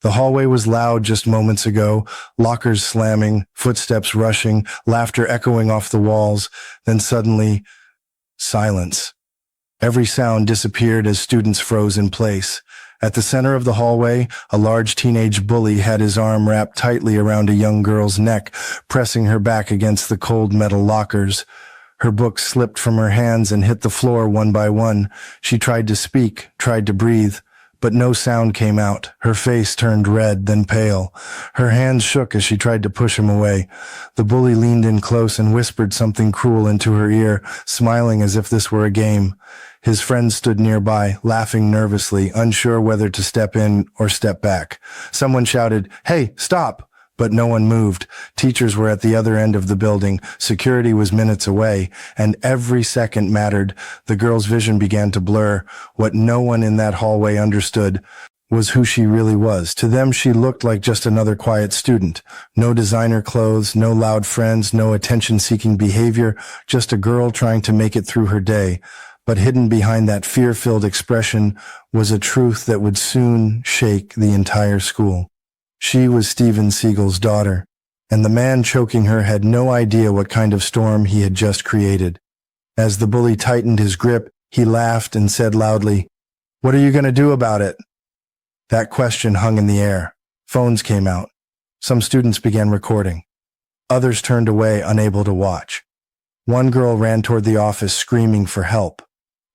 The hallway was loud just moments ago, lockers slamming, footsteps rushing, laughter echoing off the walls. Then suddenly, silence. Every sound disappeared as students froze in place. At the center of the hallway, a large teenage bully had his arm wrapped tightly around a young girl's neck, pressing her back against the cold metal lockers. Her books slipped from her hands and hit the floor one by one. She tried to speak, tried to breathe, but no sound came out. Her face turned red, then pale. Her hands shook as she tried to push him away. The bully leaned in close and whispered something cruel into her ear, smiling as if this were a game. His friends stood nearby, laughing nervously, unsure whether to step in or step back. Someone shouted, "Hey, stop!" But no one moved. Teachers were at the other end of the building. Security was minutes away, and every second mattered. The girl's vision began to blur. What no one in that hallway understood was who she really was. To them, she looked like just another quiet student. No designer clothes, no loud friends, no attention-seeking behavior, just a girl trying to make it through her day. But hidden behind that fear-filled expression was a truth that would soon shake the entire school. She was Steven Seagal's daughter, and the man choking her had no idea what kind of storm he had just created. As the bully tightened his grip, he laughed and said loudly, "What are you going to do about it?" That question hung in the air. Phones came out. Some students began recording. Others turned away, unable to watch. One girl ran toward the office screaming for help.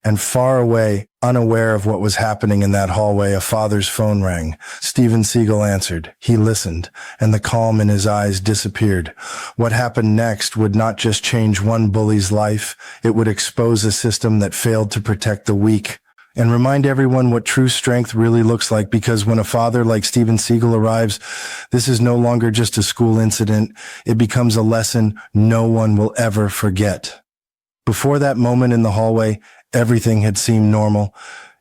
And far away, unaware of what was happening in that hallway, a father's phone rang. Steven Seagal answered. He listened, and the calm in his eyes disappeared. What happened next would not just change one bully's life, it would expose a system that failed to protect the weak, and remind everyone what true strength really looks like, because when a father like Steven Seagal arrives, this is no longer just a school incident. It becomes a lesson no one will ever forget. Before that moment in the hallway, everything had seemed normal.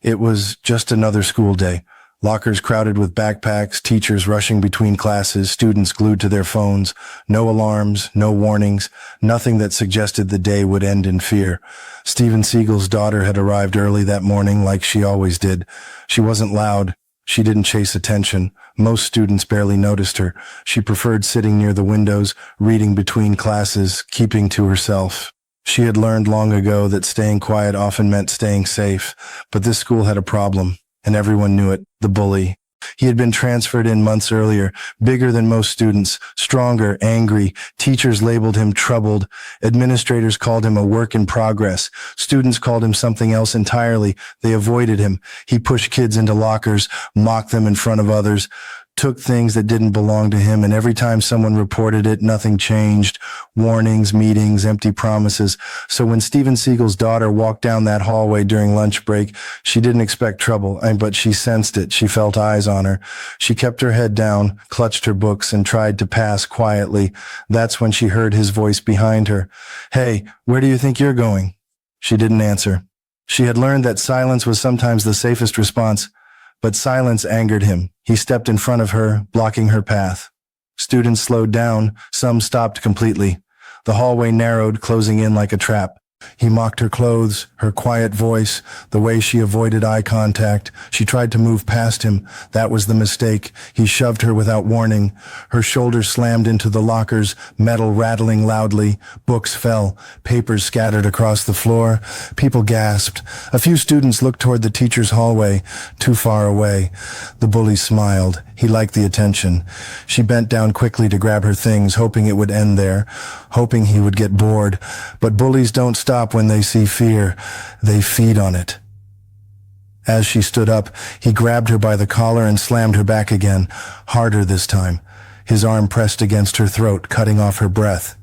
It was just another school day. Lockers crowded with backpacks, teachers rushing between classes, students glued to their phones. No alarms, no warnings, nothing that suggested the day would end in fear. Steven Seagal's daughter had arrived early that morning like she always did. She wasn't loud. She didn't chase attention. Most students barely noticed her. She preferred sitting near the windows, reading between classes, keeping to herself. She had learned long ago that staying quiet often meant staying safe, but this school had a problem, and everyone knew it, the bully. He had been transferred in months earlier, bigger than most students, stronger, angry. Teachers labeled him troubled. Administrators called him a work in progress. Students called him something else entirely. They avoided him. He pushed kids into lockers, mocked them in front of others, took things that didn't belong to him, and every time someone reported it, nothing changed. Warnings, meetings, empty promises. So when Steven Seagal's daughter walked down that hallway during lunch break, she didn't expect trouble, but she sensed it. She felt eyes on her. She kept her head down, clutched her books, and tried to pass quietly. That's when she heard his voice behind her. "Hey, where do you think you're going?" She didn't answer. She had learned that silence was sometimes the safest response. But silence angered him. He stepped in front of her, blocking her path. Students slowed down. Some stopped completely. The hallway narrowed, closing in like a trap. He mocked her clothes, her quiet voice, the way she avoided eye contact. She tried to move past him. That was the mistake. He shoved her without warning. Her shoulders slammed into the lockers, metal rattling loudly. Books fell. Papers scattered across the floor. People gasped. A few students looked toward the teacher's hallway, too far away. The bully smiled. He liked the attention. She bent down quickly to grab her things, hoping it would end there, hoping he would get bored. But bullies don't stop when they see fear. They feed on it. As she stood up, he grabbed her by the collar and slammed her back again, harder this time. His arm pressed against her throat, cutting off her breath.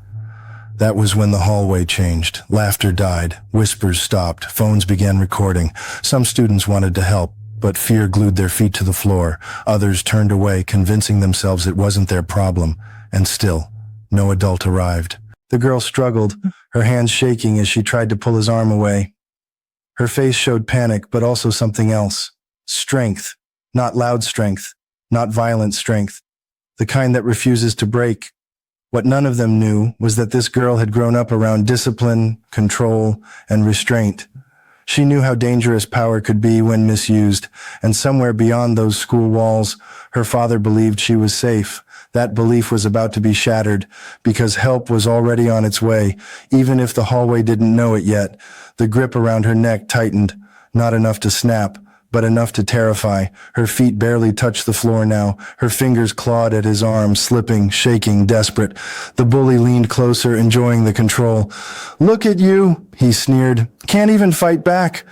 That was when the hallway changed. Laughter died. Whispers stopped. Phones began recording. Some students wanted to help, but fear glued their feet to the floor. Others turned away, convincing themselves it wasn't their problem. And still, no adult arrived. The girl struggled, her hands shaking as she tried to pull his arm away. Her face showed panic, but also something else. Strength. Not loud strength. Not violent strength. The kind that refuses to break. What none of them knew was that this girl had grown up around discipline, control, and restraint. She knew how dangerous power could be when misused, and somewhere beyond those school walls, her father believed she was safe. That belief was about to be shattered, because help was already on its way, even if the hallway didn't know it yet. The grip around her neck tightened, not enough to snap, but enough to terrify. Her feet barely touched the floor now. Her fingers clawed at his arm, slipping, shaking, desperate. The bully leaned closer, enjoying the control. "Look at you," he sneered. "Can't even fight back."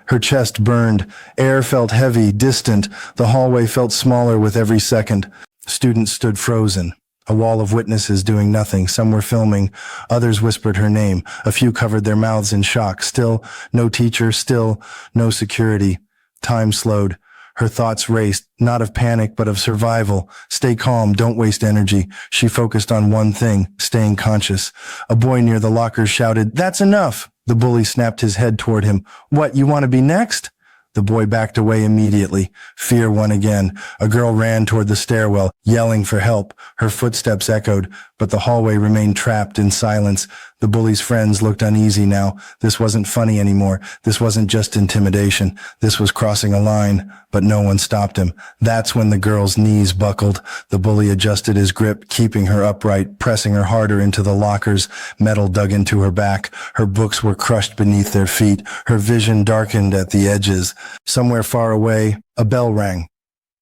Her chest burned. Air felt heavy, distant. The hallway felt smaller with every second. Students stood frozen. A wall of witnesses doing nothing. Some were filming. Others whispered her name. A few covered their mouths in shock. Still, no teacher. Still, no security. Time slowed. Her thoughts raced, not of panic, but of survival. Stay calm, don't waste energy. She focused on one thing, staying conscious. A boy near the lockers shouted, "That's enough!" The bully snapped his head toward him. "What, you want to be next?" The boy backed away immediately. Fear won again. A girl ran toward the stairwell, yelling for help. Her footsteps echoed, but the hallway remained trapped in silence. The bully's friends looked uneasy now. This wasn't funny anymore. This wasn't just intimidation. This was crossing a line, but no one stopped him. That's when the girl's knees buckled. The bully adjusted his grip, keeping her upright, pressing her harder into the lockers. Metal dug into her back. Her books were crushed beneath their feet. Her vision darkened at the edges. Somewhere far away, a bell rang.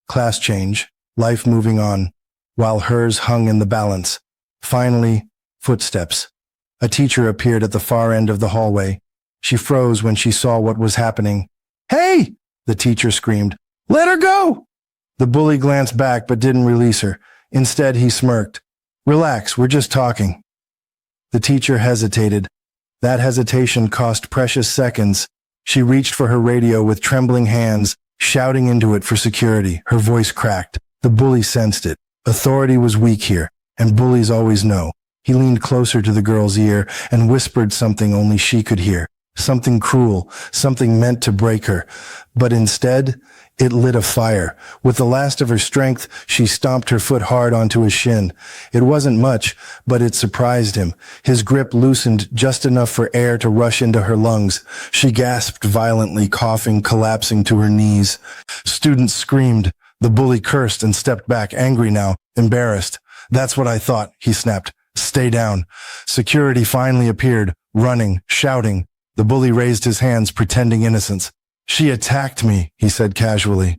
Class change, life moving on, while hers hung in the balance. Finally, footsteps. A teacher appeared at the far end of the hallway. She froze when she saw what was happening. "Hey!" the teacher screamed. "Let her go!" The bully glanced back but didn't release her. Instead, he smirked. "Relax, we're just talking." The teacher hesitated. That hesitation cost precious seconds. She reached for her radio with trembling hands, shouting into it for security. Her voice cracked. The bully sensed it. Authority was weak here, and bullies always know. He leaned closer to the girl's ear and whispered something only she could hear. Something cruel, something meant to break her. But instead, it lit a fire. With the last of her strength, she stomped her foot hard onto his shin. It wasn't much, but it surprised him. His grip loosened just enough for air to rush into her lungs. She gasped violently, coughing, collapsing to her knees. Students screamed. The bully cursed and stepped back, angry now, embarrassed. "That's what I thought," he snapped. "Stay down." Security finally appeared, running, shouting. The bully raised his hands, pretending innocence. "She attacked me," he said casually.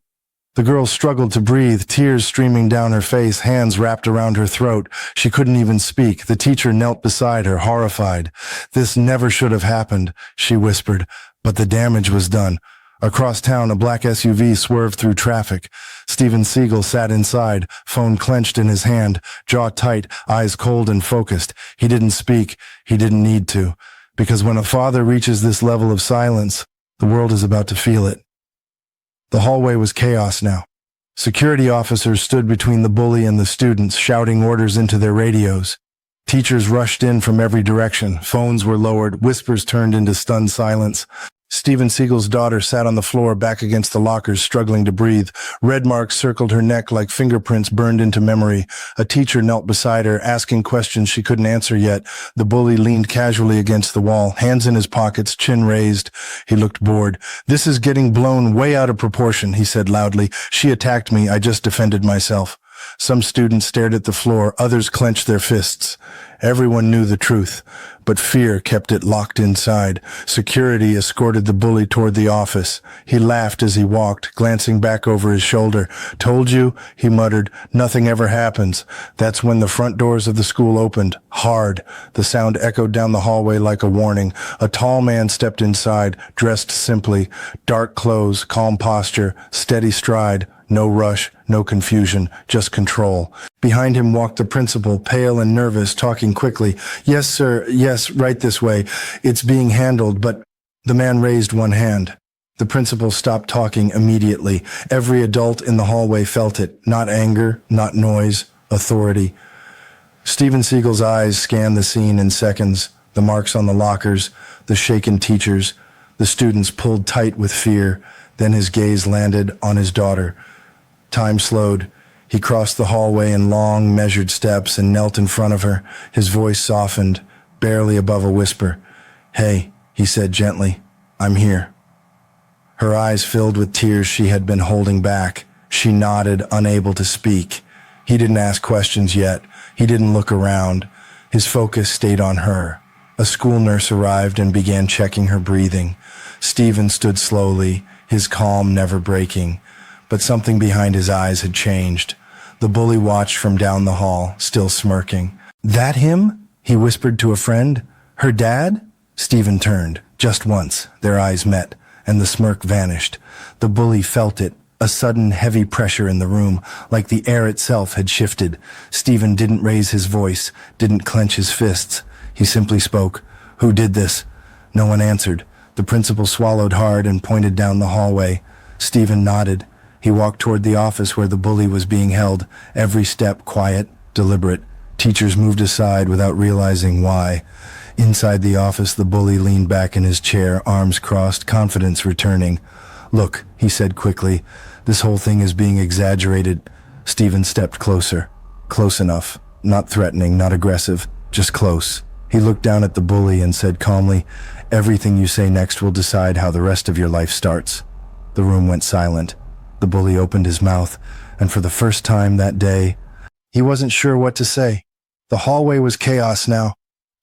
The girl struggled to breathe, tears streaming down her face, hands wrapped around her throat. She couldn't even speak. The teacher knelt beside her, horrified. "This never should have happened," she whispered, but the damage was done. Across town, a black SUV swerved through traffic. Steven Seagal sat inside, phone clenched in his hand, jaw tight, eyes cold and focused. He didn't speak. He didn't need to. Because when a father reaches this level of silence, the world is about to feel it. The hallway was chaos now. Security officers stood between the bully and the students, shouting orders into their radios. Teachers rushed in from every direction. Phones were lowered. Whispers turned into stunned silence. Steven Seagal's daughter sat on the floor back against the lockers, struggling to breathe. Red marks circled her neck like fingerprints burned into memory. A teacher knelt beside her, asking questions she couldn't answer yet. The bully leaned casually against the wall, hands in his pockets, chin raised. He looked bored. "This is getting blown way out of proportion," he said loudly. "She attacked me. I just defended myself." Some students stared at the floor. Others clenched their fists. Everyone knew the truth, but fear kept it locked inside. Security escorted the bully toward the office. He laughed as he walked, glancing back over his shoulder. "Told you," he muttered, "nothing ever happens." That's when the front doors of the school opened, hard. The sound echoed down the hallway like a warning. A tall man stepped inside, dressed simply. Dark clothes, calm posture, steady stride. No rush, no confusion, just control. Behind him walked the principal, pale and nervous, talking quickly. "Yes, sir. Yes, right this way. It's being handled, but—" The man raised one hand. The principal stopped talking immediately. Every adult in the hallway felt it. Not anger, not noise, authority. Steven Seagal's eyes scanned the scene in seconds. The marks on the lockers, the shaken teachers, the students pulled tight with fear. Then his gaze landed on his daughter. Time slowed. He crossed the hallway in long, measured steps and knelt in front of her. His voice softened, barely above a whisper. "Hey," he said gently, "I'm here." Her eyes filled with tears she had been holding back. She nodded, unable to speak. He didn't ask questions yet. He didn't look around. His focus stayed on her. A school nurse arrived and began checking her breathing. Steven stood slowly, his calm never breaking. But something behind his eyes had changed. The bully watched from down the hall, still smirking. "That him?" he whispered to a friend. "Her dad?" Steven turned. Just once, their eyes met, and the smirk vanished. The bully felt it, a sudden heavy pressure in the room, like the air itself had shifted. Steven didn't raise his voice, didn't clench his fists. He simply spoke. "Who did this?" No one answered. The principal swallowed hard and pointed down the hallway. Steven nodded. He walked toward the office where the bully was being held, every step quiet, deliberate. Teachers moved aside without realizing why. Inside the office, the bully leaned back in his chair, arms crossed, confidence returning. "Look," he said quickly, "this whole thing is being exaggerated." Steven stepped closer. Close enough. Not threatening, not aggressive, just close. He looked down at the bully and said calmly, "Everything you say next will decide how the rest of your life starts." The room went silent. The bully opened his mouth, and for the first time that day, he wasn't sure what to say. The hallway was chaos now.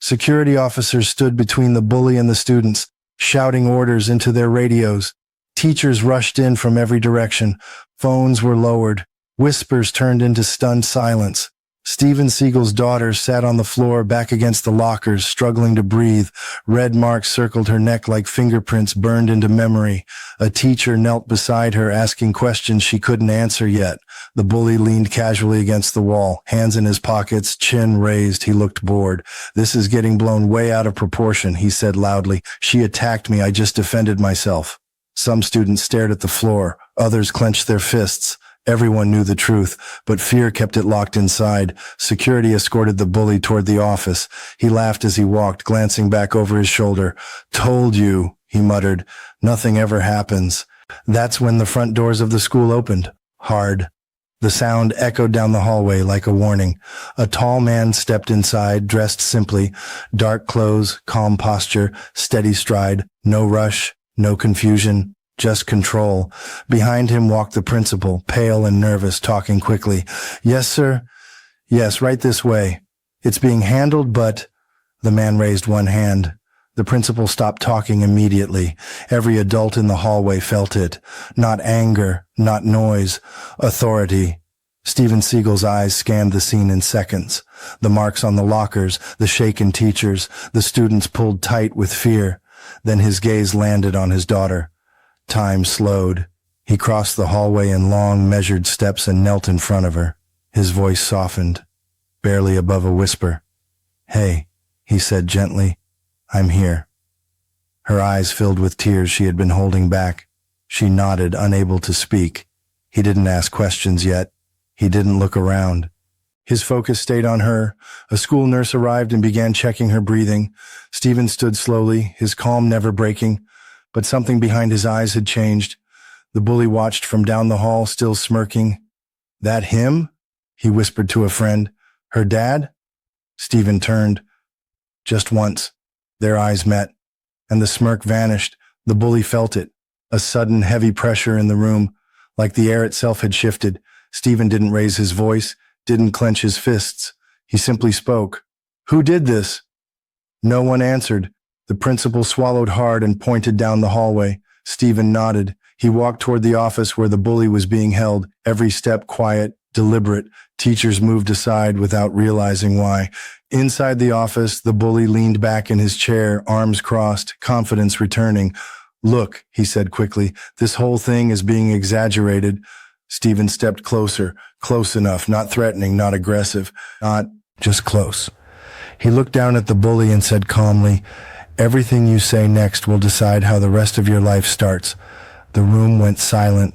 Security officers stood between the bully and the students, shouting orders into their radios. Teachers rushed in from every direction. Phones were lowered. Whispers turned into stunned silence. Steven Seagal's daughter sat on the floor back against the lockers, struggling to breathe. Red marks circled her neck like fingerprints burned into memory. A teacher knelt beside her, asking questions she couldn't answer yet. The bully leaned casually against the wall, hands in his pockets, chin raised. He looked bored. "This is getting blown way out of proportion," he said loudly. "She attacked me. I just defended myself." Some students stared at the floor. Others clenched their fists. Everyone knew the truth, but fear kept it locked inside. Security escorted the bully toward the office. He laughed as he walked, glancing back over his shoulder. "Told you," he muttered. "Nothing ever happens." That's when the front doors of the school opened. Hard. The sound echoed down the hallway like a warning. A tall man stepped inside, dressed simply. Dark clothes, calm posture, steady stride. No rush, no confusion. Just control. Behind him walked the principal, pale and nervous, talking quickly. "Yes, sir. Yes, right this way. It's being handled, but—" The man raised one hand. The principal stopped talking immediately. Every adult in the hallway felt it. Not anger, not noise. Authority. Steven Seagal's eyes scanned the scene in seconds. The marks on the lockers, the shaken teachers, the students pulled tight with fear. Then his gaze landed on his daughter. Time slowed. He crossed the hallway in long, measured steps and knelt in front of her. His voice softened, barely above a whisper. "Hey," he said gently, "I'm here." Her eyes filled with tears she had been holding back. She nodded, unable to speak. He didn't ask questions yet. He didn't look around. His focus stayed on her. A school nurse arrived and began checking her breathing. Steven stood slowly, his calm never breaking. But something behind his eyes had changed. The bully watched from down the hall, still smirking. "That him?" he whispered to a friend. "Her dad?" Steven turned. Just once, their eyes met, and the smirk vanished. The bully felt it, a sudden heavy pressure in the room, like the air itself had shifted. Steven didn't raise his voice, didn't clench his fists. He simply spoke. "Who did this?" No one answered. The principal swallowed hard and pointed down the hallway. Steven nodded. He walked toward the office where the bully was being held, every step quiet, deliberate. Teachers moved aside without realizing why. Inside the office, the bully leaned back in his chair, arms crossed, confidence returning. "Look," he said quickly, "this whole thing is being exaggerated." Steven stepped closer, close enough, not threatening, not aggressive, not just close. He looked down at the bully and said calmly, "Everything you say next will decide how the rest of your life starts." The room went silent.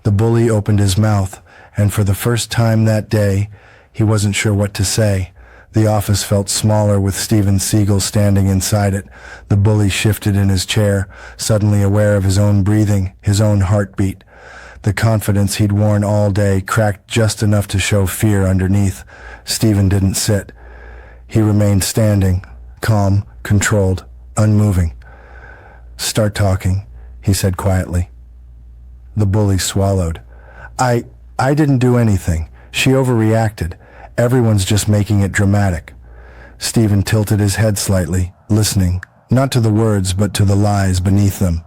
The bully opened his mouth, and for the first time that day, he wasn't sure what to say. The office felt smaller with Steven Seagal standing inside it. The bully shifted in his chair, suddenly aware of his own breathing, his own heartbeat. The confidence he'd worn all day cracked just enough to show fear underneath. Steven didn't sit. He remained standing, calm, controlled, unmoving. "Start talking," he said quietly. The bully swallowed. I didn't do anything. She overreacted. Everyone's just making it dramatic. Steven tilted his head slightly, listening, not to the words but to the lies beneath them.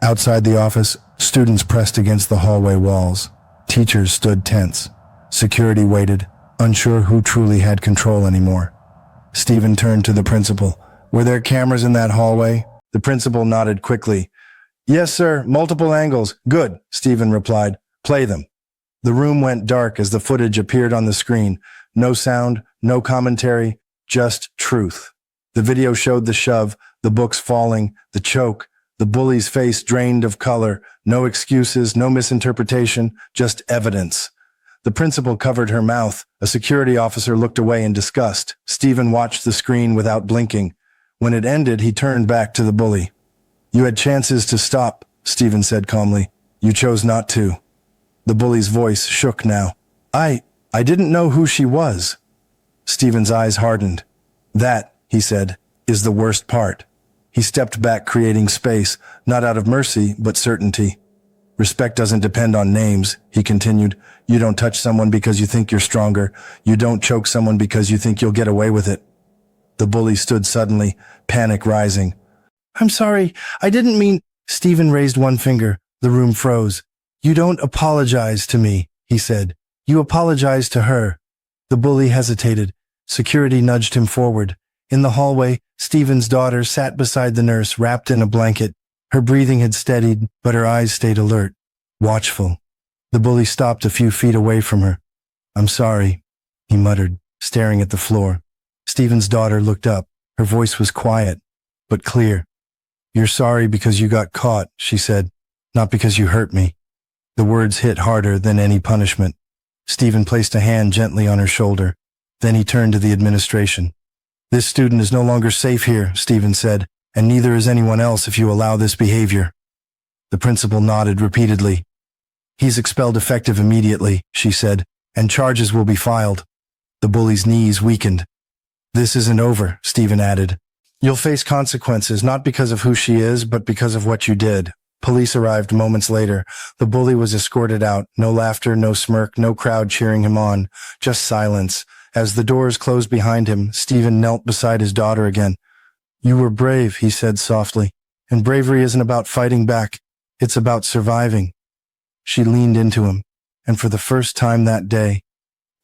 Outside the office, students pressed against the hallway walls. Teachers stood tense. Security waited, unsure who truly had control anymore. Steven turned to the principal. Were there cameras in that hallway? The principal nodded quickly. Yes, sir. Multiple angles. Good, Steven replied. Play them. The room went dark as the footage appeared on the screen. No sound, no commentary, just truth. The video showed the shove, the books falling, the choke, the bully's face drained of color. No excuses, no misinterpretation, just evidence. The principal covered her mouth. A security officer looked away in disgust. Steven watched the screen without blinking. When it ended, he turned back to the bully. You had chances to stop, Steven said calmly. You chose not to. The bully's voice shook now. I didn't know who she was. Steven's eyes hardened. That, he said, is the worst part. He stepped back, creating space, not out of mercy, but certainty. Respect doesn't depend on names, he continued. You don't touch someone because you think you're stronger. You don't choke someone because you think you'll get away with it. The bully stood suddenly, panic rising. I'm sorry, I didn't mean... Steven raised one finger. The room froze. You don't apologize to me, he said. You apologize to her. The bully hesitated. Security nudged him forward. In the hallway, Steven's daughter sat beside the nurse, wrapped in a blanket. Her breathing had steadied, but her eyes stayed alert, watchful. The bully stopped a few feet away from her. I'm sorry, he muttered, staring at the floor. Steven's daughter looked up. Her voice was quiet, but clear. You're sorry because you got caught, she said, not because you hurt me. The words hit harder than any punishment. Steven placed a hand gently on her shoulder. Then he turned to the administration. This student is no longer safe here, Steven said, and neither is anyone else if you allow this behavior. The principal nodded repeatedly. He's expelled effective immediately, she said, and charges will be filed. The bully's knees weakened. This isn't over, Steven added. You'll face consequences, not because of who she is, but because of what you did. Police arrived moments later. The bully was escorted out. No laughter, no smirk, no crowd cheering him on. Just silence. As the doors closed behind him, Steven knelt beside his daughter again. You were brave, he said softly. And bravery isn't about fighting back. It's about surviving. She leaned into him. And for the first time that day,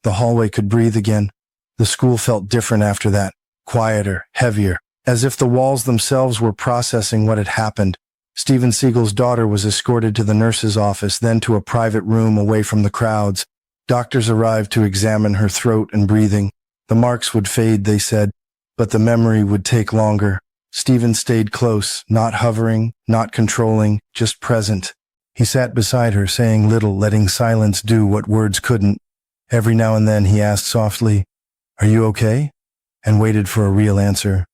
the hallway could breathe again. The school felt different after that. Quieter, heavier. As if the walls themselves were processing what had happened. Steven Seagal's daughter was escorted to the nurse's office, then to a private room away from the crowds. Doctors arrived to examine her throat and breathing. The marks would fade, they said, but the memory would take longer. Steven stayed close, not hovering, not controlling, just present. He sat beside her, saying little, letting silence do what words couldn't. Every now and then he asked softly, Are you okay? And waited for a real answer.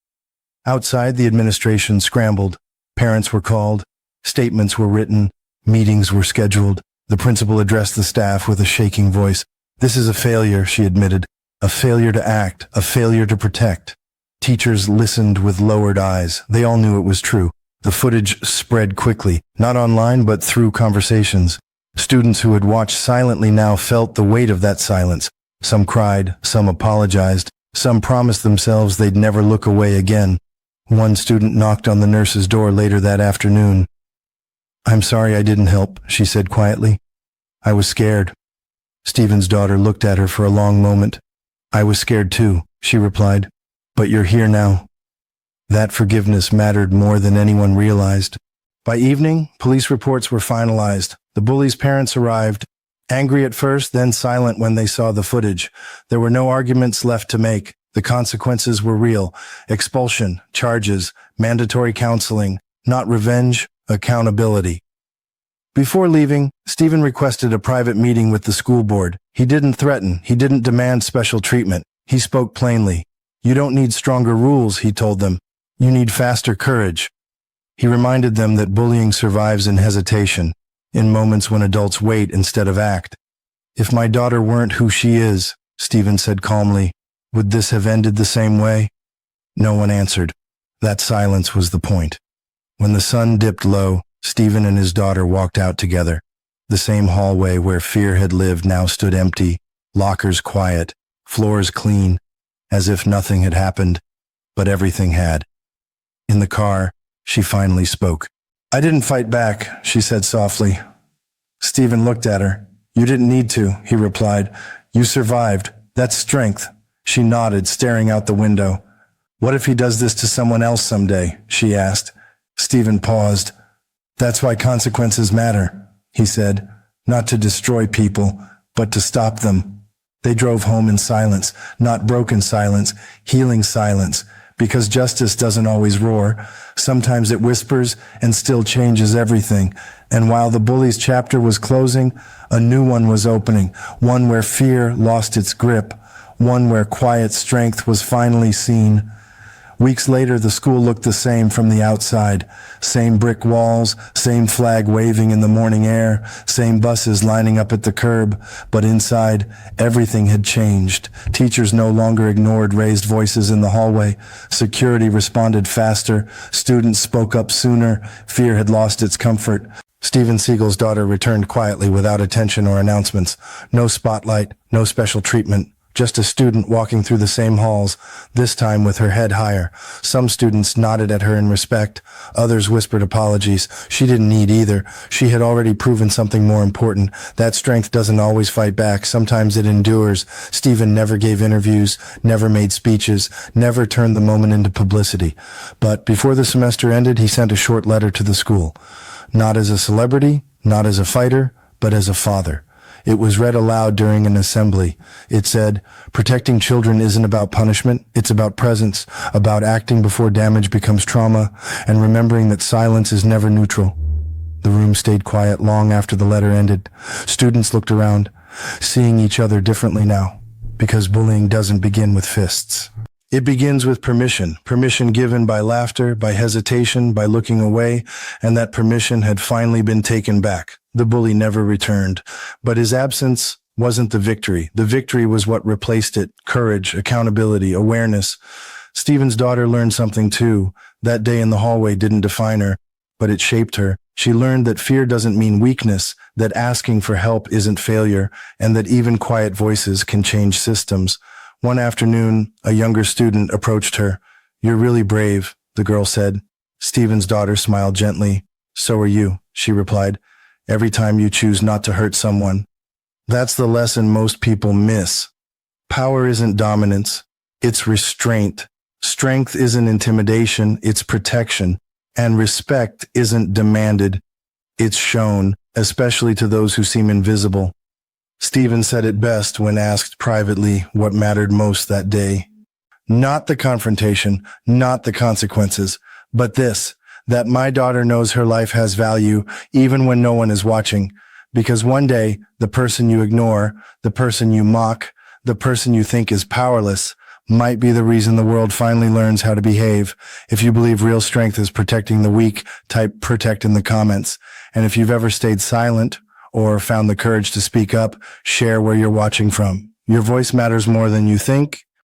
Outside, the administration scrambled. Parents were called. Statements were written. Meetings were scheduled. The principal addressed the staff with a shaking voice. This is a failure, she admitted. A failure to act. A failure to protect. Teachers listened with lowered eyes. They all knew it was true. The footage spread quickly, not online but through conversations. Students who had watched silently now felt the weight of that silence. Some cried, some apologized, some promised themselves they'd never look away again. One student knocked on the nurse's door later that afternoon. I'm sorry I didn't help, she said quietly. I was scared. Steven's daughter looked at her for a long moment. I was scared too, she replied. But you're here now. That forgiveness mattered more than anyone realized. By evening, police reports were finalized. The bully's parents arrived, angry at first, then silent when they saw the footage. There were no arguments left to make. The consequences were real. Expulsion, charges, mandatory counseling, not revenge, accountability. Before leaving, Steven requested a private meeting with the school board. He didn't threaten. He didn't demand special treatment. He spoke plainly. You don't need stronger rules, he told them. You need faster courage. He reminded them that bullying survives in hesitation, in moments when adults wait instead of act. If my daughter weren't who she is, Steven said calmly, would this have ended the same way? No one answered. That silence was the point. When the sun dipped low, Steven and his daughter walked out together. The same hallway where fear had lived now stood empty, lockers quiet, floors clean, as if nothing had happened, but everything had. In the car, she finally spoke. "I didn't fight back," she said softly. Steven looked at her. "You didn't need to," he replied. "You survived. That's strength." She nodded, staring out the window. "What if he does this to someone else someday?" she asked. Steven paused. "That's why consequences matter," he said. "Not to destroy people, but to stop them." They drove home in silence, not broken silence, healing silence, because justice doesn't always roar. Sometimes it whispers and still changes everything. And while the bully's chapter was closing, a new one was opening, one where fear lost its grip, one where quiet strength was finally seen. Weeks later, the school looked the same from the outside. Same brick walls, same flag waving in the morning air, same buses lining up at the curb. But inside, everything had changed. Teachers no longer ignored raised voices in the hallway. Security responded faster. Students spoke up sooner. Fear had lost its comfort. Steven Seagal's daughter returned quietly without attention or announcements. No spotlight, no special treatment. Just a student walking through the same halls, this time with her head higher. Some students nodded at her in respect. Others whispered apologies. She didn't need either. She had already proven something more important. That strength doesn't always fight back. Sometimes it endures. Steven never gave interviews, never made speeches, never turned the moment into publicity. But before the semester ended, he sent a short letter to the school. Not as a celebrity, not as a fighter, but as a father. It was read aloud during an assembly. It said, "Protecting children isn't about punishment. It's about presence, about acting before damage becomes trauma, and remembering that silence is never neutral." The room stayed quiet long after the letter ended. Students looked around, seeing each other differently now, because bullying doesn't begin with fists. It begins with permission given by laughter, by hesitation, by looking away, and that permission had finally been taken back. The bully never returned, but his absence wasn't the victory. The victory was what replaced it: courage, accountability, awareness. Steven's daughter learned something too. That day in the hallway didn't define her, but it shaped her. She learned that fear doesn't mean weakness, that asking for help isn't failure, and that even quiet voices can change systems. One afternoon, a younger student approached her. "You're really brave," the girl said. Steven's daughter smiled gently. "So are you," she replied. "Every time you choose not to hurt someone." That's the lesson most people miss. Power isn't dominance, it's restraint. Strength isn't intimidation, it's protection. And respect isn't demanded, it's shown, especially to those who seem invisible. Steven said it best when asked privately what mattered most that day. Not the confrontation, not the consequences, but this: that my daughter knows her life has value even when no one is watching. Because one day, the person you ignore, the person you mock, the person you think is powerless, might be the reason the world finally learns how to behave. If you believe real strength is protecting the weak, type "protect" in the comments. And if you've ever stayed silent or found the courage to speak up, share where you're watching from. Your voice matters more than you think.